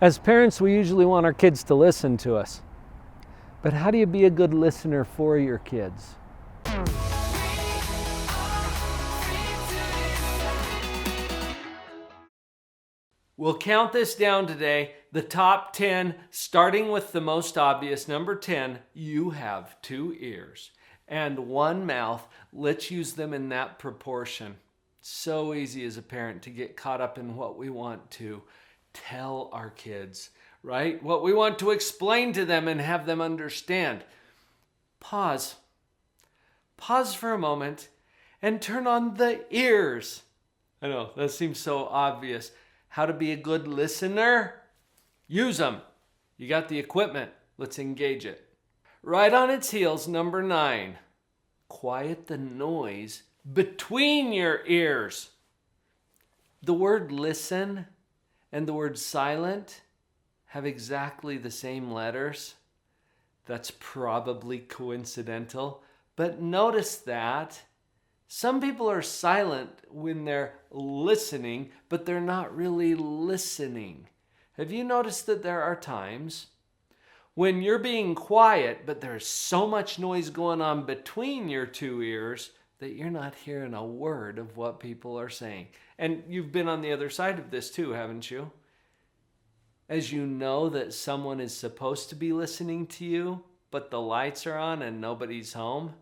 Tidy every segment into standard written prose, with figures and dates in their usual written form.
As parents, we usually want our kids to listen to us. But how do you be a good listener for your kids? We'll count this down today. The top 10, starting with the most obvious. Number 10, you have 2 ears and 1 mouth. Let's use them in that proportion. So easy as a parent to get caught up in what we want to tell our kids, right? What we want to explain to them and have them understand. Pause. Pause for a moment and turn on the ears. I know, that seems so obvious. How to be a good listener? Use them. You got the equipment. Let's engage it. Right on its heels, number 9. Quiet the noise between your ears. The word listen and the word silent have exactly the same letters. That's probably coincidental. But notice that some people are silent when they're listening, but they're not really listening. Have you noticed that there are times when you're being quiet, but there's so much noise going on between your 2 ears that you're not hearing a word of what people are saying? And you've been on the other side of this too, haven't you? As you know that someone is supposed to be listening to you, but the lights are on and nobody's home.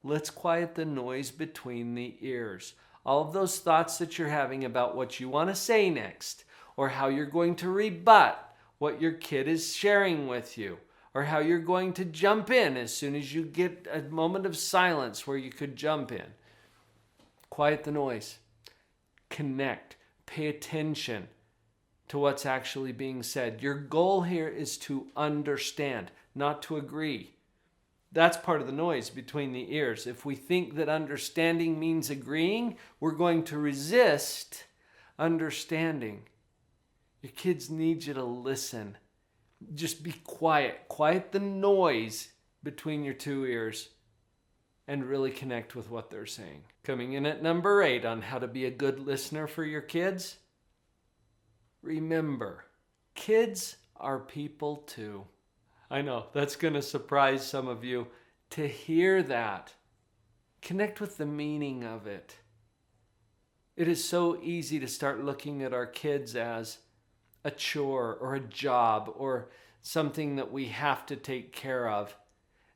Let's quiet the noise between the ears. All of those thoughts that you're having about what you want to say next, or how you're going to rebut what your kid is sharing with you, or how you're going to jump in as soon as you get a moment of silence where you could jump in. Quiet the noise. Connect. Pay attention to what's actually being said. Your goal here is to understand, not to agree. That's part of the noise between the ears. If we think that understanding means agreeing, we're going to resist understanding. Your kids need you to listen. Just be quiet. Quiet the noise between your 2 ears and really connect with what they're saying. Coming in at number 8 on how to be a good listener for your kids. Remember, kids are people too. I know, that's going to surprise some of you to hear that. Connect with the meaning of it. It is so easy to start looking at our kids as a chore or a job or something that we have to take care of,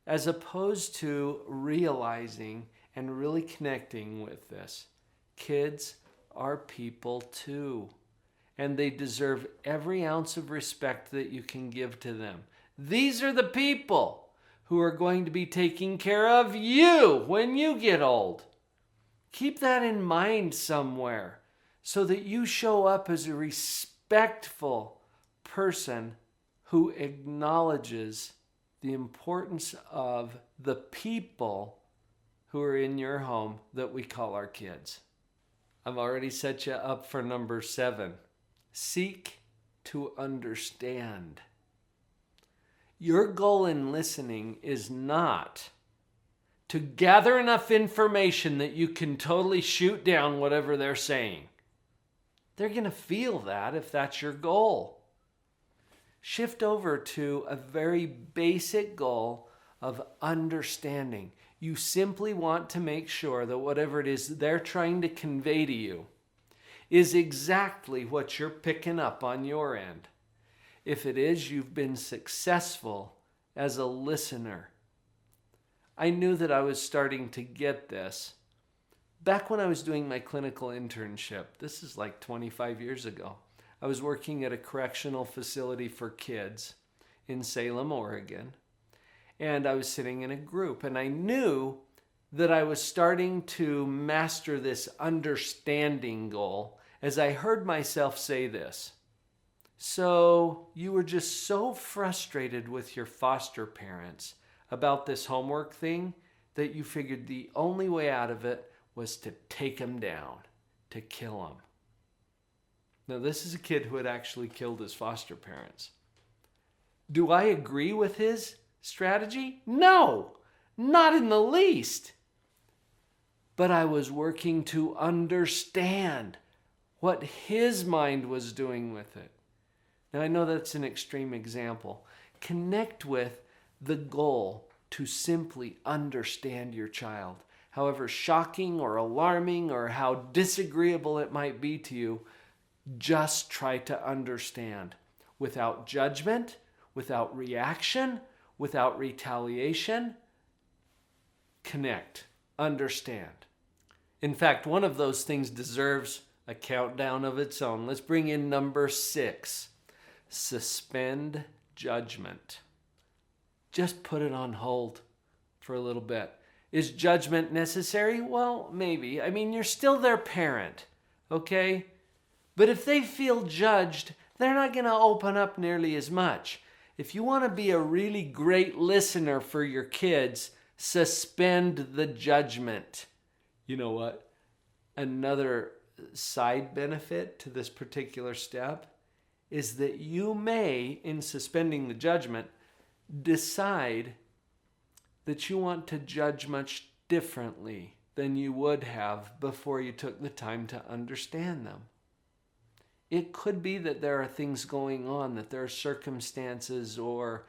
as opposed to realizing and really connecting with this. Kids are people too, and they deserve every ounce of respect that you can give to them. These are the people who are going to be taking care of you when you get old. Keep that in mind somewhere so that you show up as a respectful person who acknowledges the importance of the people who are in your home that we call our kids. I've already set you up for number 7. Seek to understand. Your goal in listening is not to gather enough information that you can totally shoot down whatever they're saying. They're going to feel that if that's your goal. Shift over to a very basic goal of understanding. You simply want to make sure that whatever it is they're trying to convey to you is exactly what you're picking up on your end. If it is, you've been successful as a listener. I knew that I was starting to get this back when I was doing my clinical internship. This is like 25 years ago. I was working at a correctional facility for kids in Salem, Oregon. And I was sitting in a group, and I knew that I was starting to master this understanding goal as I heard myself say this. So you were just so frustrated with your foster parents about this homework thing that you figured the only way out of it was to take them down, to kill them. Now, this is a kid who had actually killed his foster parents. Do I agree with his strategy? No, not in the least. But I was working to understand what his mind was doing with it. Now, I know that's an extreme example. Connect with the goal to simply understand your child. However shocking or alarming or how disagreeable it might be to you, just try to understand without judgment, without reaction, without retaliation. Connect, understand. In fact, one of those things deserves a countdown of its own. Let's bring in number 6. Suspend judgment. Just put it on hold for a little bit. Is judgment necessary? Well, maybe. I mean, you're still their parent, okay? But if they feel judged, they're not going to open up nearly as much. If you want to be a really great listener for your kids, suspend the judgment. You know what? Another side benefit to this particular step is that you may, in suspending the judgment, decide that you want to judge much differently than you would have before you took the time to understand them. It could be that there are things going on, that there are circumstances or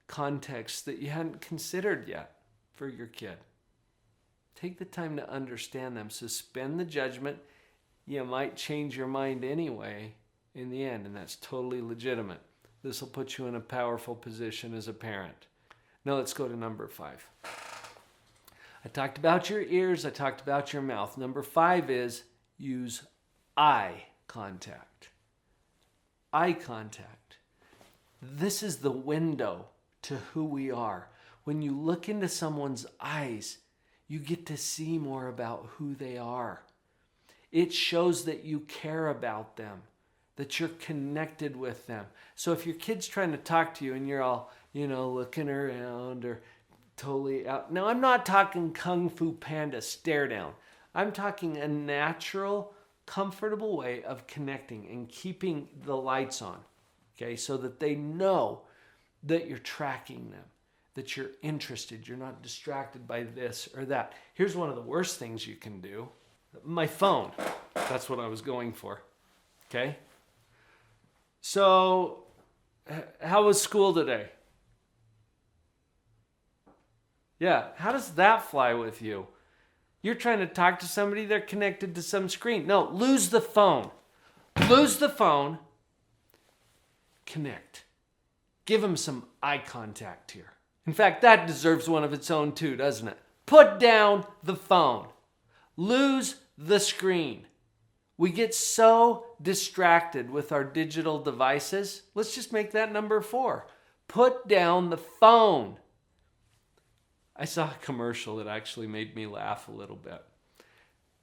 contexts that you hadn't considered yet for your kid. Take the time to understand them. Suspend the judgment. You might change your mind anyway in the end, and that's totally legitimate. This will put you in a powerful position as a parent. Now let's go to number 5. I talked about your ears. I talked about your mouth. Number 5 is use eye contact. Eye contact. This is the window to who we are. When you look into someone's eyes, you get to see more about who they are. It shows that you care about them, that you're connected with them. So if your kid's trying to talk to you and you're all, looking around or totally out. Now, I'm not talking Kung Fu Panda stare down. I'm talking a natural, comfortable way of connecting and keeping the lights on, okay, so that they know that you're tracking them, that you're interested, you're not distracted by this or that. Here's one of the worst things you can do. My phone. That's what I was going for, okay? So, how was school today? Yeah, how does that fly with you? You're trying to talk to somebody, they're connected to some screen. No, lose the phone. Lose the phone. Connect. Give them some eye contact here. In fact, that deserves one of its own too, doesn't it? Put down the phone. Lose the screen. We get so distracted with our digital devices. Let's just make that number 4. Put down the phone. I saw a commercial that actually made me laugh a little bit.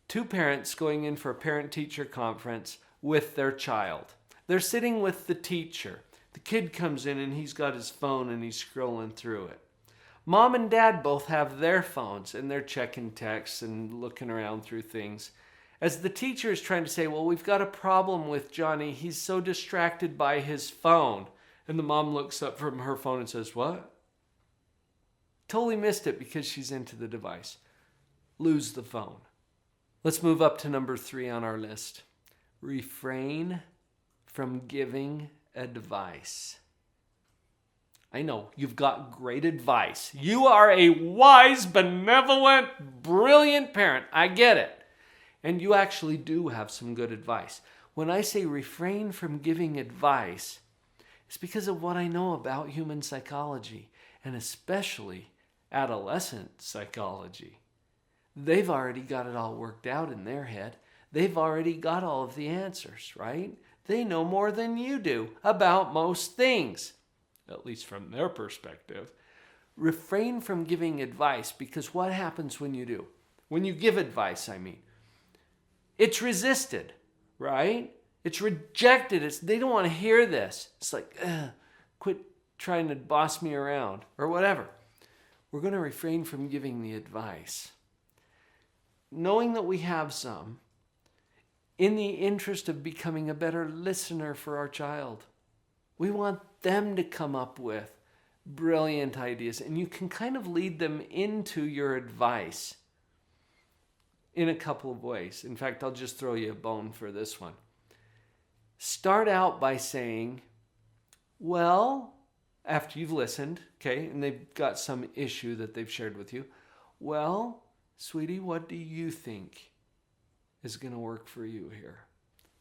2 parents going in for a parent-teacher conference with their child. They're sitting with the teacher. The kid comes in and he's got his phone and he's scrolling through it. Mom and dad both have their phones and they're checking texts and looking around through things. As the teacher is trying to say, well, we've got a problem with Johnny. He's so distracted by his phone. And the mom looks up from her phone and says, what? Totally missed it because she's into the device. Lose the phone. Let's move up to number 3 on our list. Refrain from giving advice. I know, you've got great advice. You are a wise, benevolent, brilliant parent. I get it. And you actually do have some good advice. When I say refrain from giving advice, it's because of what I know about human psychology, and especially adolescent psychology. They've already got it all worked out in their head. They've already got all of the answers, right? They know more than you do about most things, at least from their perspective. Refrain from giving advice, because what happens when you do? When you give advice, it's resisted, right? It's rejected. They don't want to hear this. It's like, quit trying to boss me around or whatever. We're going to refrain from giving the advice. Knowing that we have some, in the interest of becoming a better listener for our child. We want them to come up with brilliant ideas, and you can kind of lead them into your advice in a couple of ways. In fact, I'll just throw you a bone for this one. Start out by saying, Well, after you've listened, okay, and they've got some issue that they've shared with you, well, sweetie, what do you think is going to work for you here?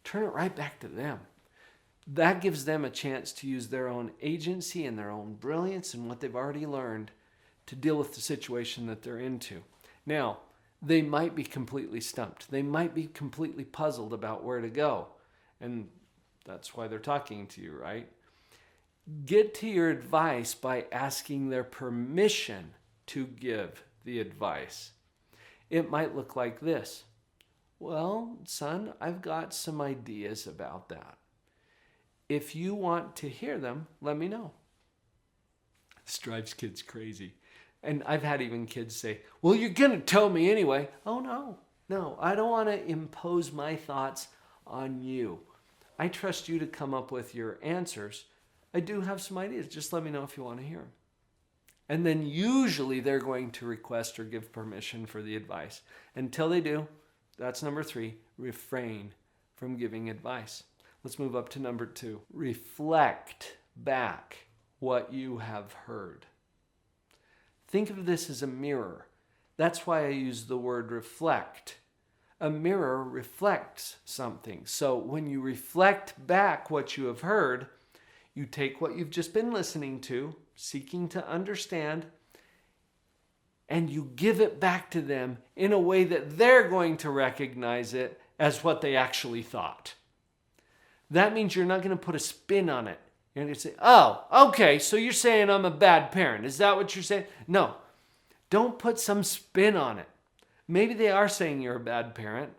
Turn it right back to them. That gives them a chance to use their own agency and their own brilliance and what they've already learned to deal with the situation that they're into. Now, they might be completely stumped. They might be completely puzzled about where to go. And that's why they're talking to you, right? Get to your advice by asking their permission to give the advice. It might look like this. Well, son, I've got some ideas about that. If you want to hear them, let me know. This drives kids crazy. And I've had even kids say, well, you're going to tell me anyway. Oh, no, I don't want to impose my thoughts on you. I trust you to come up with your answers. I do have some ideas. Just let me know if you want to hear them. And then usually they're going to request or give permission for the advice. Until they do, that's number 3, refrain from giving advice. Let's move up to number 2. Reflect back what you have heard. Think of this as a mirror. That's why I use the word reflect. A mirror reflects something. So when you reflect back what you have heard, you take what you've just been listening to, seeking to understand, and you give it back to them in a way that they're going to recognize it as what they actually thought. That means you're not going to put a spin on it. You're going to say, oh, okay, so you're saying I'm a bad parent. Is that what you're saying? No, don't put some spin on it. Maybe they are saying you're a bad parent,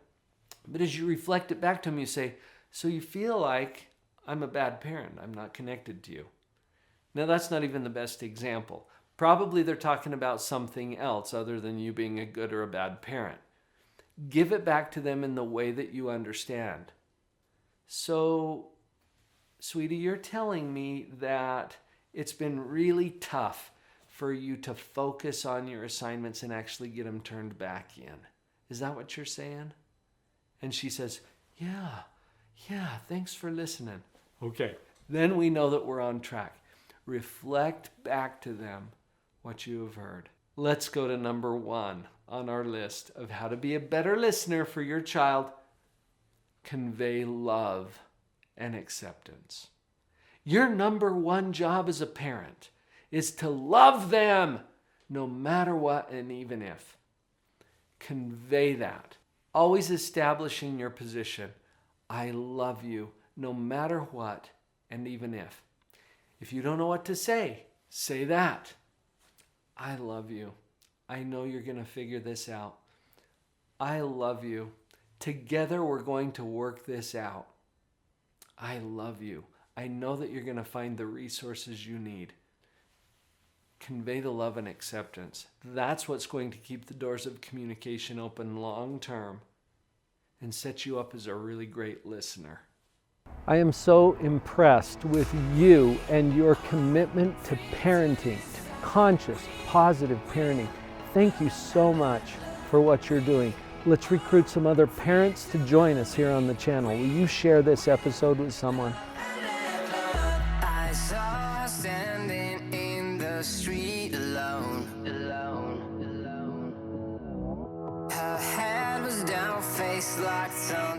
but as you reflect it back to them, you say, so you feel like I'm a bad parent. I'm not connected to you. Now, that's not even the best example. Probably they're talking about something else other than you being a good or a bad parent. Give it back to them in the way that you understand. So, sweetie, you're telling me that it's been really tough for you to focus on your assignments and actually get them turned back in. Is that what you're saying? And she says, yeah, thanks for listening. Okay, then we know that we're on track. Reflect back to them what you have heard. Let's go to number 1 on our list of how to be a better listener for your child. Convey love and acceptance. Your number 1 job as a parent is to love them no matter what and even if. Convey that. Always establishing your position. I love you no matter what and even if. If you don't know what to say that. I love you. I know you're going to figure this out. I love you. Together we're going to work this out. I love you. I know that you're going to find the resources you need. Convey the love and acceptance. That's what's going to keep the doors of communication open long term and set you up as a really great listener. I am so impressed with you and your commitment to parenting, to conscious, positive parenting. Thank you so much for what you're doing. Let's recruit some other parents to join us here on the channel. Will you share this episode with someone? I saw her standing in the street alone. Her head was down, face locked on.